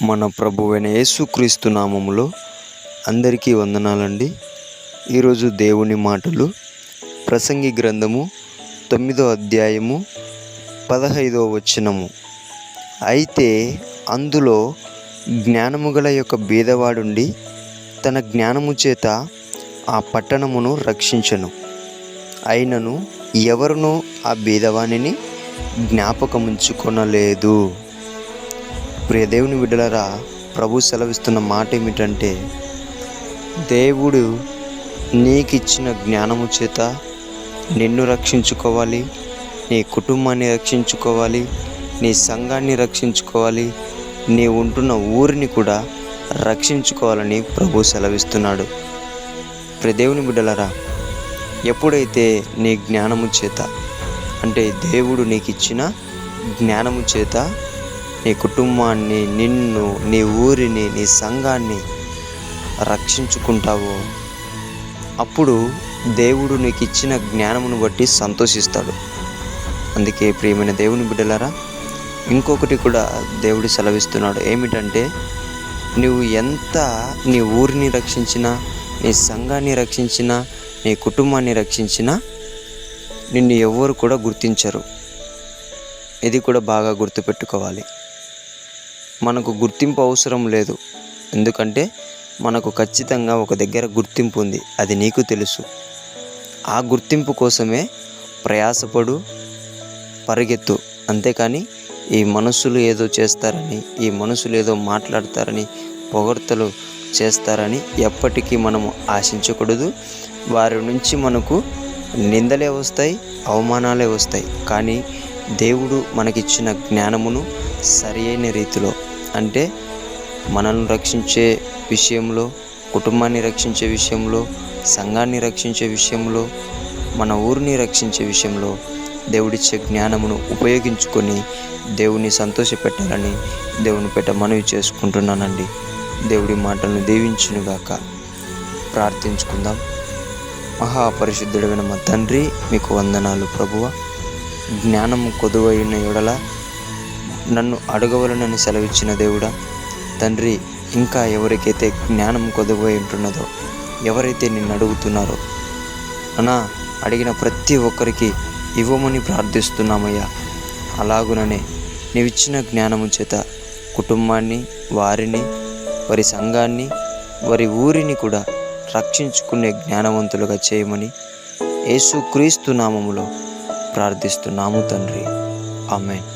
మన ప్రభువైన యేసుక్రీస్తు నామములో అందరికీ వందనాలండి. ఈరోజు దేవుని మాటలు ప్రసంగి గ్రంథము 9వ అధ్యాయము 15వ వచనము. అయితే అందులో జ్ఞానము గల యొక్క బీదవాడుండి తన జ్ఞానము చేత ఆ పట్టణమును రక్షించెను. అయినను ఎవరునూ ఆ బీదవానిని జ్ఞాపకముంచుకొనలేదు. ప్రియ దేవుని బిడ్డలారా, ప్రభు సెలవిస్తున్న మాట ఏమిటంటే, దేవుడు నీకిచ్చిన జ్ఞానము చేత నిన్ను రక్షించుకోవాలి, నీ కుటుంబాన్ని రక్షించుకోవాలి, నీ సంఘాన్ని రక్షించుకోవాలి, నీ ఉంటున్న ఊరిని కూడా రక్షించుకోవాలని ప్రభు సెలవిస్తున్నాడు. ప్రియ దేవుని బిడ్డలారా, ఎప్పుడైతే నీ జ్ఞానము చేత, అంటే దేవుడు నీకు ఇచ్చిన జ్ఞానము చేత నీ కుటుంబాన్ని, నిన్ను, నీ ఊరిని, నీ సంఘాన్ని రక్షించుకుంటావో అప్పుడు దేవుడు నీకు ఇచ్చిన జ్ఞానమును బట్టి సంతోషిస్తాడు. అందుకే ప్రియమైన దేవుని బిడ్డలారా, ఇంకొకటి కూడా దేవుడు సెలవిస్తున్నాడు. ఏమిటంటే, నువ్వు ఎంత నీ ఊరిని రక్షించినా, నీ సంఘాన్ని రక్షించినా, నీ కుటుంబాన్ని రక్షించినా నిన్ను ఎవ్వరు కూడా గుర్తించరు. ఇది కూడా బాగా గుర్తుపెట్టుకోవాలి. మనకు గుర్తింపు అవసరం లేదు. ఎందుకంటే మనకు ఖచ్చితంగా ఒక దగ్గర గుర్తింపు ఉంది, అది నీకు తెలుసు. ఆ గుర్తింపు కోసమే ప్రయాసపడు, పరిగెత్తు. అంతేకాని ఈ మనుషులు ఏదో చేస్తారని, ఈ మనుషులు ఏదో మాట్లాడతారని, పొగడ్తలు చేస్తారని ఎప్పటికీ మనము ఆశించకూడదు. వారి నుంచి మనకు నిందలే వస్తాయి, అవమానాలే వస్తాయి. కానీ దేవుడు మనకిచ్చిన జ్ఞానమును సరి అయిన రీతిలో, అంటే మనల్ని రక్షించే విషయంలో, కుటుంబాన్ని రక్షించే విషయంలో, సంఘాన్ని రక్షించే విషయంలో, మన ఊరిని రక్షించే విషయంలో దేవుడిచ్చే జ్ఞానమును ఉపయోగించుకొని దేవుని సంతోషపెట్టాలని దేవుని పేట మనవి చేసుకుంటున్నానండి. దేవుడి మాటలను దీవించునుగాక. ప్రార్థించుకుందాం. మహాపరిశుద్ధుడైన మా తండ్రి, మీకు వందనాలు ప్రభువా. జ్ఞానము కొదువైన యెడల నన్ను అడగవలనని సెలవిచ్చిన దేవుడా తండ్రి, ఇంకా ఎవరికైతే జ్ఞానం కొదువై ఉంటున్నదో, ఎవరైతే నిన్ను అడుగుతున్నారో అన్నా, అడిగిన ప్రతి ఒక్కరికి ఇవ్వమని ప్రార్థిస్తున్నామయ్యా. అలాగుననే నీవిచ్చిన జ్ఞానము చేత కుటుంబాన్ని, వారిని, వారి సంఘాన్ని, వారి ఊరిని కూడా రక్షించుకునే జ్ఞానవంతులుగా చేయమని యేసుక్రీస్తు నామములో ప్రార్థిస్తున్నాము తండ్రి. ఆమేన్.